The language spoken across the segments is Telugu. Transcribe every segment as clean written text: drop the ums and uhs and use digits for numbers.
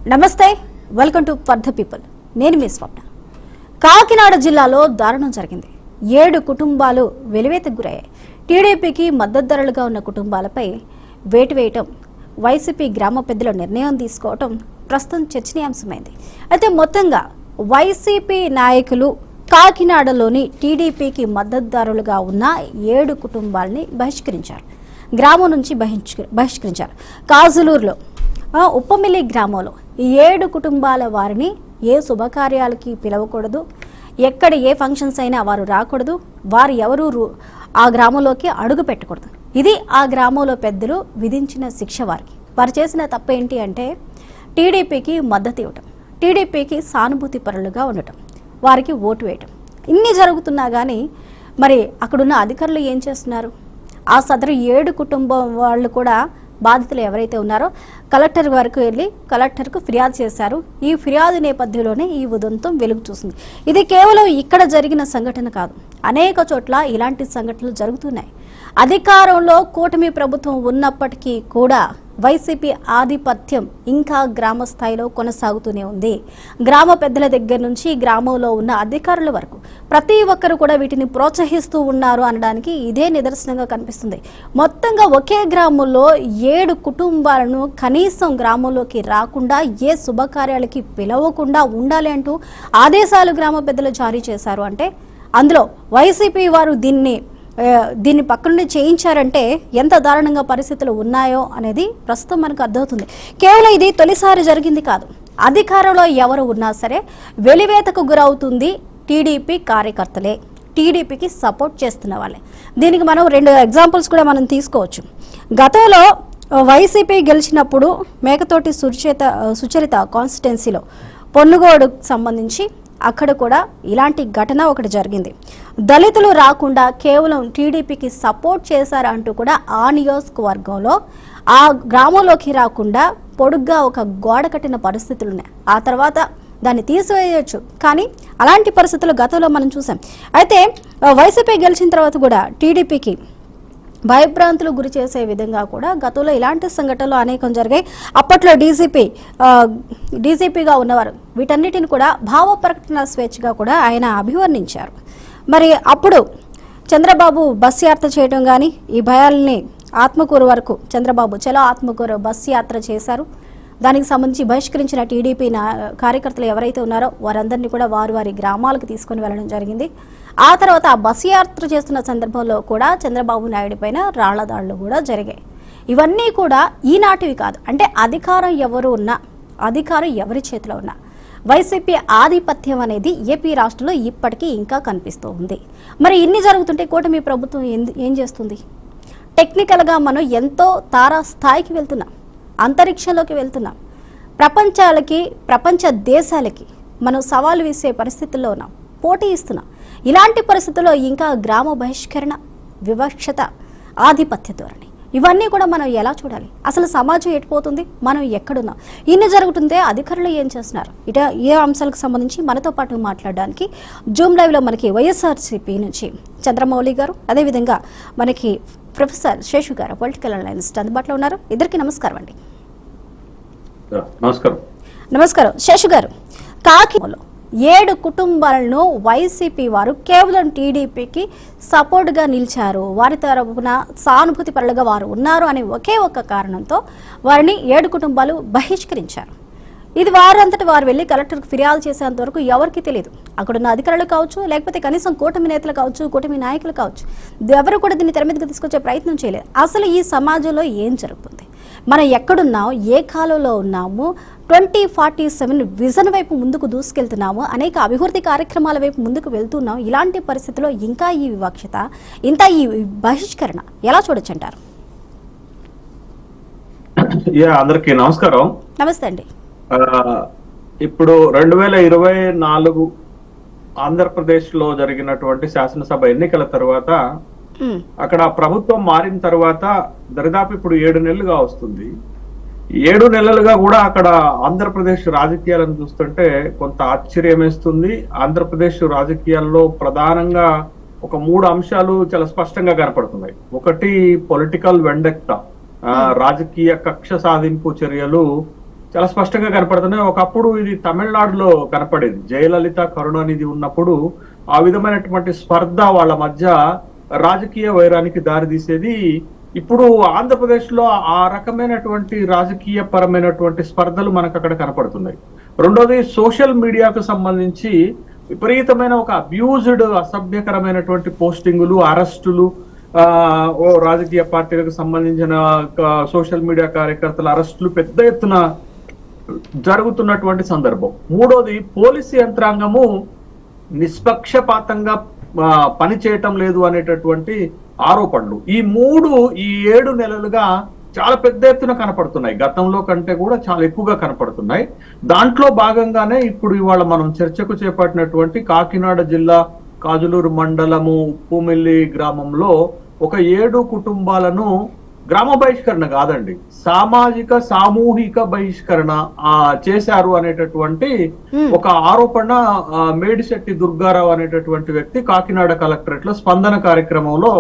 నమస్తే, welcome to for the people. నేను మీ స్వప్న. కాకినాడ జిల్లాలో దారుణం జరిగింది. 7 కుటుంబాలు వెలివేతకు గురయ్యాయి. టీడీపీకి మద్దతుదారులుగా ఉన్న కుటుంబాలపై వేటు వేయటం, వైసీపీ గ్రామ పెద్దల నిర్ణయం తీసుకోవటం ప్రస్తుతం చర్చనీయాంశమైంది. అయితే మొత్తంగా వైసీపీ నాయకులు కాకినాడలోని టీడీపీకి మద్దతుదారులుగా ఉన్న 7 కుటుంబాలని బహిష్కరించారు. గ్రామం నుంచి బహిష్కరించారు. కాజులూరులో ఉప్పమిల్లి గ్రామంలో 7 కుటుంబాల వారిని ఏ శుభకార్యాలకి పిలవకూడదు, ఎక్కడ ఏ ఫంక్షన్స్ అయినా వారు రాకూడదు, వారు ఎవరు ఆ గ్రామంలోకి అడుగు పెట్టకూడదు. ఇది ఆ గ్రామంలో పెద్దలు విధించిన శిక్ష. వారు చేసిన తప్పు ఏంటి అంటే టీడీపీకి మద్దతు ఇవ్వటం, టీడీపీకి సానుభూతి పరులుగా ఉండటం, వారికి ఓటు వేయటం. ఇన్ని జరుగుతున్నా కానీ మరి అక్కడున్న అధికారులు ఏం చేస్తున్నారు? ఆ సదరు 7 కుటుంబం వాళ్ళు కూడా బాధితులు ఎవరైతే ఉన్నారో కలెక్టర్ వరకు వెళ్ళి కలెక్టర్కు ఫిర్యాదు చేశారు. ఈ ఫిర్యాదు నేపథ్యంలోనే ఈ ఉదంతం వెలుగు చూసింది. ఇది కేవలం ఇక్కడ జరిగిన సంఘటన కాదు, అనేక చోట్ల ఇలాంటి సంఘటనలు జరుగుతున్నాయి. అధికారంలో కూటమి ప్రభుత్వం ఉన్నప్పటికీ కూడా వైసీపీ ఆధిపత్యం ఇంకా గ్రామ స్థాయిలో కొనసాగుతూనే ఉంది. గ్రామ పెద్దల దగ్గర నుంచి గ్రామంలో ఉన్న అధికారుల వరకు ప్రతి ఒక్కరు కూడా వీటిని ప్రోత్సహిస్తూ ఉన్నారు అనడానికి ఇదే నిదర్శనంగా కనిపిస్తుంది. మొత్తంగా ఒకే గ్రామంలో 7 కుటుంబాలను కనీసం గ్రామంలోకి రాకుండా, ఏ శుభకార్యాలకి పిలవకుండా ఉండాలి అంటూ ఆదేశాలు గ్రామ పెద్దలు జారీ చేశారు. అంటే అందులో వైసీపీ వారు దీన్ని పక్క నుండి చేయించారంటే ఎంత దారుణంగా పరిస్థితులు ఉన్నాయో అనేది ప్రస్తుతం మనకు అర్థమవుతుంది. కేవలం ఇది తొలిసారి జరిగింది కాదు. అధికారంలో ఎవరు ఉన్నా సరే వెలివేతకు గురవుతుంది టీడీపీ కార్యకర్తలే, టీడీపీకి సపోర్ట్ చేస్తున్న వాళ్ళే. దీనికి మనం 2 ఎగ్జాంపుల్స్ కూడా మనం తీసుకోవచ్చు. గతంలో వైసీపీ గెలిచినప్పుడు మేకతోటి సుచరిత కాన్స్టిట్యున్సీలో పొన్నుగోడుకు సంబంధించి అక్కడ కూడా ఇలాంటి ఘటన ఒకటి జరిగింది. దళితులు రాకుండా కేవలం టీడీపీకి సపోర్ట్ చేశారంటూ కూడా ఆ నియోజకవర్గంలో ఆ గ్రామంలోకి రాకుండా పొడుగ్గా ఒక గోడ కట్టిన పరిస్థితులు ఉన్నాయి. ఆ తర్వాత దాన్ని తీసివేయచ్చు, కానీ అలాంటి పరిస్థితులు గతంలో మనం చూసాం. అయితే వైసీపీ గెలిచిన తర్వాత కూడా టీడీపీకి భయభ్రాంతులు గురి చేసే విధంగా కూడా గతంలో ఇలాంటి సంఘటనలు అనేకం జరిగాయి. అప్పట్లో డీజీపీగా ఉన్నవారు వీటన్నిటిని కూడా భావ ప్రకటన స్వేచ్ఛగా కూడా ఆయన అభివర్ణించారు. మరి అప్పుడు చంద్రబాబు బస్ యాత్ర చేయడం కానీ, ఈ భయాల్ని ఆత్మకూరు వరకు చంద్రబాబు చలో ఆత్మకూరు బస్ యాత్ర చేశారు. దానికి సంబంధించి బహిష్కరించిన టీడీపీ కార్యకర్తలు ఎవరైతే ఉన్నారో వారందరినీ కూడా వారి గ్రామాలకు తీసుకుని వెళ్ళడం జరిగింది. ఆ తర్వాత ఆ బస్సు యాత్ర చేస్తున్న సందర్భంలో కూడా చంద్రబాబు నాయుడు పైన రాళ్ల దాడులు కూడా జరిగాయి. ఇవన్నీ కూడా ఈనాటివి కాదు. అంటే అధికారం ఎవరు ఉన్నా, అధికారం ఎవరి చేతిలో ఉన్నా వైసీపీ ఆధిపత్యం అనేది ఏపీ రాష్ట్రంలో ఇప్పటికీ ఇంకా కనిపిస్తూ ఉంది. మరి ఇన్ని జరుగుతుంటే కూటమి ప్రభుత్వం ఏం చేస్తుంది? టెక్నికల్గా మనం ఎంతో తారా స్థాయికి వెళ్తున్నాం, అంతరిక్షంలోకి వెళ్తున్నాం, ప్రపంచ దేశాలకి మనం సవాలు వేసే పరిస్థితుల్లో ఉన్నాం, పోటీ ఇస్తున్నాం. ఇలాంటి పరిస్థితుల్లో ఇంకా గ్రామ బహిష్కరణ, వివక్షత, ఆధిపత్య ధోరణి ఇవన్నీ కూడా మనం ఎలా చూడాలి? అసలు సమాజం ఎటుపోతుంది? మనం ఎక్కడున్నాం? ఇన్ని జరుగుతుంటే అధికారులు ఏం చేస్తున్నారు? ఏ అంశాలకు సంబంధించి మనతో పాటు మాట్లాడడానికి జూమ్ లైవ్లో మనకి వైఎస్ఆర్సీపీ నుంచి చంద్రమౌళి గారు, అదేవిధంగా మనకి ప్రొఫెసర్ శేషు గారు పొలిటికల్ అనలిస్ట్ అందుబాటులో ఉన్నారు. ఇద్దరికి నమస్కారం అండి. నమస్కారం శేషు గారు. కాకినాడలో 7 కుటుంబాలను వైసీపీ వారు కేవలం టీడీపీకి సపోర్ట్గా నిలిచారు, వారి తరపున సానుభూతి పరులుగా వారు ఉన్నారు అనే ఒకే ఒక్క కారణంతో వారిని 7 కుటుంబాలు బహిష్కరించారు. ఇది వారంతటి వారు వెళ్ళి కలెక్టర్కి ఫిర్యాదు చేసేంత వరకు ఎవరికి తెలియదు. అక్కడున్న అధికారులు కావచ్చు, లేకపోతే కనీసం కూటమి నేతలు కావచ్చు, కూటమి నాయకులు కావచ్చు, ఎవరు కూడా దీన్ని తెర మీదకి తీసుకొచ్చే ప్రయత్నం చేయలేదు. అసలు ఈ సమాజంలో ఏం జరుగుతుంది? మనం ఎక్కడున్నాం, ఏ కాలంలో ఉన్నాము, 2047 విజన్ వైపు ముందుకు దూసుకెళ్తున్నాము, అనేక అభివృద్ధి కార్యక్రమాల వైపు ముందుకు వెళ్తున్నాం. ఇలాంటి పరిస్థితుల్లో ఇంకా ఈ వివక్షత, ఇంత ఈ బహిష్కరణ ఎలా చూడొచ్చు అంటారు? అందరికీ నమస్కారం. నమస్తే అండి. ఇప్పుడు 2024 ఆంధ్రప్రదేశ్ లో జరిగినటువంటి శాసనసభ ఎన్నికల తర్వాత అక్కడ ప్రభుత్వం మారిన తర్వాత దరిదాపు ఇప్పుడు 7 నెలలుగా వస్తుంది. 7 నెలలుగా కూడా అక్కడ ఆంధ్రప్రదేశ్ రాజకీయాలను చూస్తుంటే కొంత ఆశ్చర్యం వేస్తుంది. ఆంధ్రప్రదేశ్ రాజకీయాల్లో ప్రధానంగా ఒక 3 అంశాలు చాలా స్పష్టంగా కనపడుతున్నాయి. ఒకటి పొలిటికల్ వెండెక్టా, రాజకీయ కక్ష సాధింపు చర్యలు చాలా స్పష్టంగా కనపడుతున్నాయి. ఒకప్పుడు ఇది తమిళనాడులో కనపడేది, జయలలిత కరుణానిధి ఉన్నప్పుడు ఆ విధమైనటువంటి స్పర్ధ వాళ్ళ మధ్య రాజకీయ వైరానికి దారితీసేది. ఇప్పుడు ఆంధ్రప్రదేశ్ లో ఆ రకమైనటువంటి రాజకీయ పరమైనటువంటి స్పర్ధలు మనకు అక్కడ కనపడుతున్నాయి. రెండోది, సోషల్ మీడియాకు సంబంధించి విపరీతమైన ఒక అబ్యూజ్డ్ అసభ్యకరమైనటువంటి పోస్టింగులు, అరెస్టులు, రాజకీయ పార్టీలకు సంబంధించిన సోషల్ మీడియా కార్యకర్తల అరెస్టులు పెద్ద ఎత్తున జరుగుతున్నటువంటి సందర్భం. మూడోది, పోలీసు యంత్రాంగము నిష్పక్షపాతంగా పని చేయటం లేదు అనేటటువంటి ఆరోపణలు. ఈ 7 నెలలుగా చాలా పెద్ద ఎత్తున కనపడుతున్నాయి. గతంలో కంటే కూడా చాలా ఎక్కువగా కనపడుతున్నాయి. దాంట్లో భాగంగానే ఇప్పుడు ఇవాళ మనం చర్చకు చేపట్టినటువంటి కాకినాడ జిల్లా కాజులూరు మండలము ఉప్పుమిల్లి గ్రామంలో ఒక 7 కుటుంబాలను గ్రామ బహిష్కరణ కాదండి, సామూహిక బహిష్కరణ చేశారు అనేటటువంటి ఒక ఆరోపణ మేడిశెట్టి దుర్గారావు అనేటటువంటి వ్యక్తి కాకినాడ కలెక్టరేట్ లో స్పందన కార్యక్రమంలో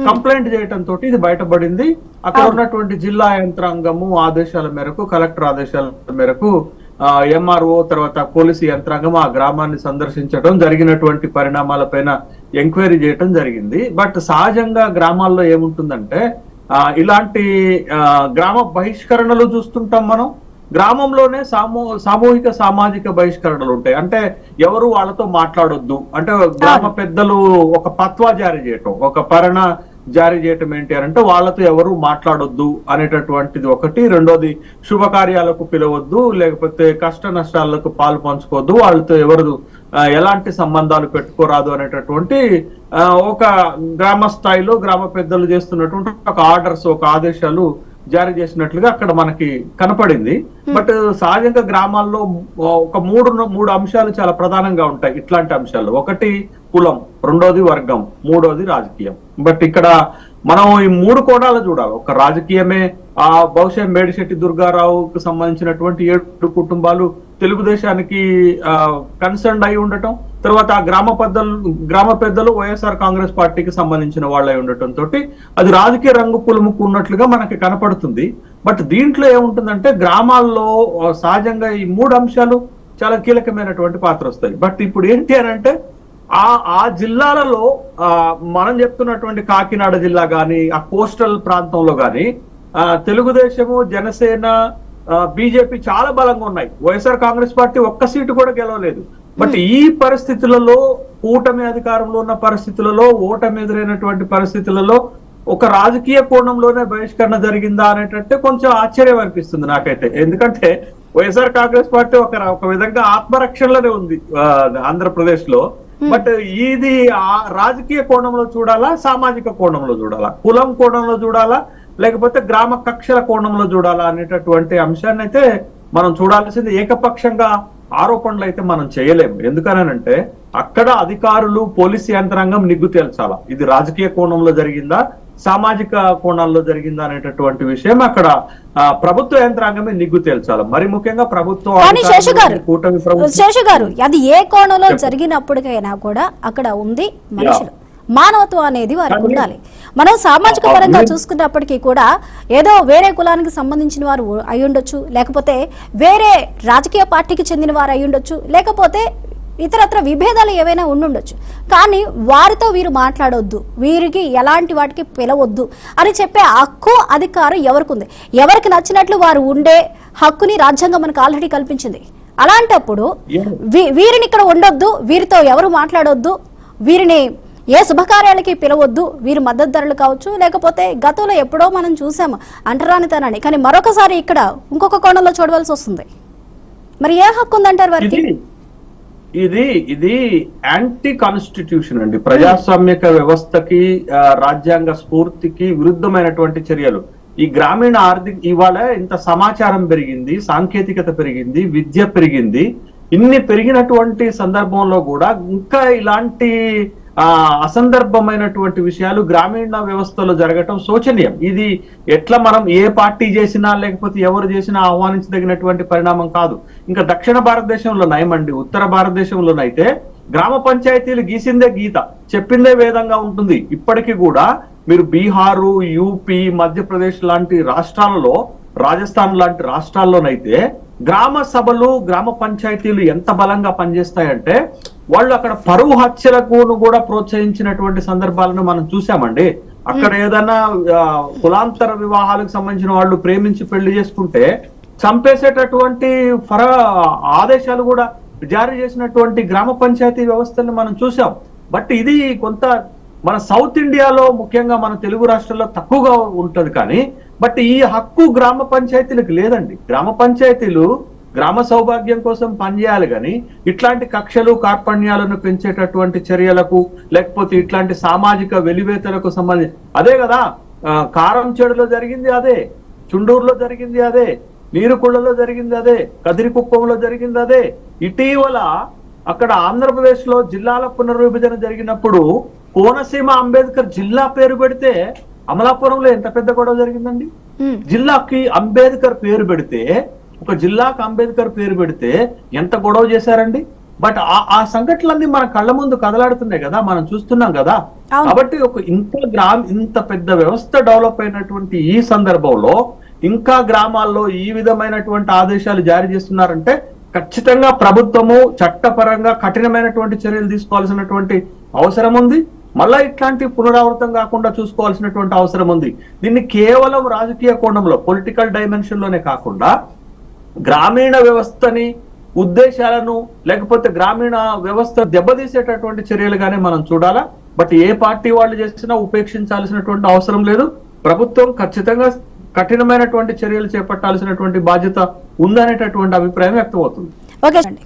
కంప్లైంట్ చేయడంతో ఇది బయటపడింది. అక్కడ ఉన్నటువంటి జిల్లా యంత్రాంగము ఆదేశాల మేరకు, కలెక్టర్ ఆదేశాల మేరకు ఎంఆర్ఓ తర్వాత పోలీసు యంత్రాంగం ఆ గ్రామాన్ని సందర్శించడం, జరిగినటువంటి పరిణామాలపైన ఎంక్వైరీ చేయడం జరిగింది. బట్ సహజంగా గ్రామాల్లో ఏముంటుందంటే ఇలాంటి గ్రామ బహిష్కరణలు చూస్తుంటాం మనం. గ్రామంలోనే సామూహిక సామాజిక బహిష్కరణలు ఉంటాయి. అంటే ఎవరు వాళ్ళతో మాట్లాడొద్దు అంటే గ్రామ పెద్దలు ఒక పత్వా జారీ చేయటం, ఒక జారీ చేయటం ఏంటి అంటే వాళ్ళతో ఎవరు మాట్లాడొద్దు అనేటటువంటిది ఒకటి. రెండోది, శుభకార్యాలకు పిలవద్దు, లేకపోతే కష్ట నష్టాలకు పాలు పంచుకోవద్దు, వాళ్ళతో ఎవరు ఎలాంటి సంబంధాలు పెట్టుకోరాదు అనేటటువంటి ఒక గ్రామ స్థాయిలో గ్రామ పెద్దలు చేస్తున్నటువంటి ఒక ఆర్డర్స్, ఒక ఆదేశాలు జారీ చేసినట్లుగా అక్కడ మనకి కనపడింది. బట్ సహజంగా గ్రామాల్లో ఒక మూడు అంశాలు చాలా ప్రధానంగా ఉంటాయి ఇట్లాంటి అంశాలు. ఒకటి కులం, రెండోది వర్గం, మూడోది రాజకీయం. బట్ ఇక్కడ మనం ఈ 3 కోణాలు చూడాలి. ఒక రాజకీయమే, బహుశా మేడిశెట్టి దుర్గారావుకు సంబంధించినటువంటి 7 కుటుంబాలు తెలుగుదేశానికి కన్సర్న్ అయి ఉండటం, తర్వాత ఆ గ్రామ పెద్దలు వైఎస్ఆర్ కాంగ్రెస్ పార్టీకి సంబంధించిన వాళ్ళై ఉండటం తోటి అది రాజకీయ రంగు పులుముకున్నట్లుగా మనకి కనపడుతుంది. బట్ దీంట్లో ఏముంటుందంటే గ్రామాల్లో సహజంగా ఈ 3 అంశాలు చాలా కీలకమైనటువంటి పాత్ర వస్తాయి. బట్ ఇప్పుడు ఏంటి అని అంటే ఆ జిల్లాలలో మనం చెప్తున్నటువంటి కాకినాడ జిల్లా గాని, ఆ కోస్టల్ ప్రాంతంలో గాని తెలుగుదేశము, జనసేన, బీజేపీ చాలా బలంగా ఉన్నాయి. వైఎస్ఆర్ కాంగ్రెస్ పార్టీ ఒక్క సీటు కూడా గెలవలేదు. బట్ ఈ పరిస్థితులలో, కూటమి అధికారంలో ఉన్న పరిస్థితులలో, ఓటమి ఎదురైనటువంటి పరిస్థితులలో ఒక రాజకీయ కోణంలోనే బహిష్కరణ జరిగిందా అనేటట్టే కొంచెం ఆశ్చర్యం అనిపిస్తుంది నాకైతే. ఎందుకంటే వైఎస్ఆర్ కాంగ్రెస్ పార్టీ ఒక విధంగా ఆత్మరక్షణలోనే ఉంది ఆంధ్రప్రదేశ్ లో. బట్ ఇది రాజకీయ కోణంలో చూడాలా, సామాజిక కోణంలో చూడాలా, కులం కోణంలో చూడాలా, లేకపోతే గ్రామ కక్షల కోణంలో చూడాలా అనేటటువంటి అంశాన్ని అయితే మనం చూడాల్సింది. ఏకపక్షంగా ఆరోపణలు అయితే మనం చేయలేము. ఎందుకనంటే అక్కడ అధికారులు, పోలీసు యంత్రాంగం నిగ్గు తేల్చాలా, ఇది రాజకీయ కోణంలో జరిగిందా, సామాజిక కోణాల్లో జరిగిందా అనేటటువంటి విషయం అక్కడ ప్రభుత్వ యంత్రాంగమే నిగ్గు తేల్చాలి. మరి ముఖ్యంగా ప్రభుత్వం, శేషు గారు, అది ఏ కోణంలో జరిగినప్పటికైనా కూడా అక్కడ ఉంది మనుషులు, మానవత్వం అనేది వారికి ఉండాలి. మనం సామాజిక పరంగా చూసుకున్నప్పటికీ కూడా ఏదో వేరే కులానికి సంబంధించిన వారు అయి ఉండొచ్చు, లేకపోతే వేరే రాజకీయ పార్టీకి చెందిన వారు అయి ఉండొచ్చు, లేకపోతే ఇతరత్ర విభేదాలు ఏవైనా ఉండుండొచ్చు. కానీ వారితో వీరు మాట్లాడొద్దు, వీరికి ఎలాంటి వాటికి పిలవద్దు అని చెప్పే హక్కు, అధికారం ఎవరికి ఉంది. ఎవరికి నచ్చినట్లు వారు ఉండే హక్కుని రాజ్యాంగం మనకు ఆల్రెడీ కల్పించింది. అలాంటప్పుడు వీరిని ఇక్కడ ఉండొద్దు, వీరితో ఎవరు మాట్లాడొద్దు, వీరిని ఏ శుభకార్యాలకి పిలవద్దు, వీరు మద్దతుదారులు కావచ్చు, లేకపోతే గతంలో ఎప్పుడో మనం చూసాము అంటరానితనాన్ని, కానీ మరొకసారి ఇక్కడ ఇంకొక కోణంలో చూడవలసి వస్తుంది. మరి ఏ హక్కు ఉందంటారు వారికి? ఇది యాంటీ కాన్స్టిట్యూషన్ అండి. ప్రజాస్వామ్యక వ్యవస్థకి, రాజ్యాంగ స్ఫూర్తికి విరుద్ధమైనటువంటి చర్యలు. ఈ గ్రామీణ ఇవాళ ఇంత సమాచారం పెరిగింది, సాంకేతికత పెరిగింది, విద్య పెరిగింది. ఇన్ని పెరిగినటువంటి సందర్భంలో కూడా ఇంకా ఇలాంటి అసందర్భమైనటువంటి విషయాలు గ్రామీణ వ్యవస్థలో జరగటం శోచనీయం. ఇది ఎట్లా మనం ఏ పార్టీ చేసినా లేకపోతే ఎవరు చేసినా ఆహ్వానించదగినటువంటి పరిణామం కాదు. ఇంకా దక్షిణ భారతదేశంలో నయమండి, ఉత్తర భారతదేశంలోనైతే గ్రామ పంచాయతీలు గీసిందే గీత, చెప్పిందే వేదంగా ఉంటుంది. ఇప్పటికీ కూడా మీరు బీహారు, యూపీ, మధ్యప్రదేశ్ లాంటి రాష్ట్రాలలో రాజస్థాన్ లాంటి రాష్ట్రాల్లోనైతే గ్రామ సభలు గ్రామ పంచాయతీలు ఎంత బలంగా పనిచేస్తాయంటే వాళ్ళు అక్కడ పరువు హత్యలకు కూడా ప్రోత్సహించినటువంటి సందర్భాలను మనం చూసామండి. అక్కడ ఏదైనా కులాంతర వివాహాలకు సంబంధించిన వాళ్ళు ప్రేమించి పెళ్లి చేసుకుంటే చంపేసేటటువంటి ఆదేశాలు కూడా జారీ చేసినటువంటి గ్రామ పంచాయతీ వ్యవస్థను మనం చూసాం. బట్ ఇది కొంత మన సౌత్ ఇండియాలో ముఖ్యంగా మన తెలుగు రాష్ట్రాల్లో తక్కువగా ఉంటది కానీ బట్ ఈ హక్కు గ్రామ పంచాయతీలకు లేదండి. గ్రామ పంచాయతీలు గ్రామ సౌభాగ్యం కోసం పనిచేయాలి కానీ ఇట్లాంటి కక్షలు కార్పణ్యాలను పెంచేటటువంటి చర్యలకు లేకపోతే ఇట్లాంటి సామాజిక వెలివేతలకు సంబంధించి అదే కదా కారం చెడులో జరిగింది అదే, చుండూరులో జరిగింది అదే, నీరుకుళ్ళలో జరిగింది అదే, కదిరికుప్పంలో జరిగింది అదే. ఇటీవల అక్కడ ఆంధ్రప్రదేశ్ లో జిల్లాల పునర్విభజన జరిగినప్పుడు కోనసీమ అంబేద్కర్ జిల్లా పేరు పెడితే అమలాపురంలో ఎంత పెద్ద గొడవ జరిగిందండి. జిల్లాకి అంబేద్కర్ పేరు పెడితే ఒక జిల్లాకు అంబేద్కర్ పేరు పెడితే ఎంత గొడవ చేశారండి. బట్ ఆ సంఘటనలన్నీ మన కళ్ళ ముందు కదలాడుతున్నాయి కదా, మనం చూస్తున్నాం కదా. కాబట్టి ఒక ఇంత పెద్ద వ్యవస్థ డెవలప్ అయినటువంటి ఈ సందర్భంలో ఇంకా గ్రామాల్లో ఈ విధమైనటువంటి ఆదేశాలు జారీ చేస్తున్నారంటే ఖచ్చితంగా ప్రభుత్వము చట్టపరంగా కఠినమైనటువంటి చర్యలు తీసుకోవాల్సినటువంటి అవసరం ఉంది. మళ్ళా ఇట్లాంటి పునరావృతం కాకుండా చూసుకోవాల్సినటువంటి అవసరం ఉంది. దీన్ని కేవలం రాజకీయ కోణంలో పొలిటికల్ డైమెన్షన్ లోనే కాకుండా గ్రామీణ వ్యవస్థని ఉద్దేశాలను లేకపోతే గ్రామీణ వ్యవస్థ దెబ్బతీసేటటువంటి చర్యలుగానే మనం చూడాలా. బట్ ఏ పార్టీ వాళ్ళు చేసినా ఉపేక్షించాల్సినటువంటి అవసరం లేదు. ప్రభుత్వం ఖచ్చితంగా కఠినమైనటువంటి చర్యలు చేపట్టాల్సినటువంటి బాధ్యత ఉందనేటటువంటి అభిప్రాయం వ్యక్తం అవుతుంది. ఓకే అండి.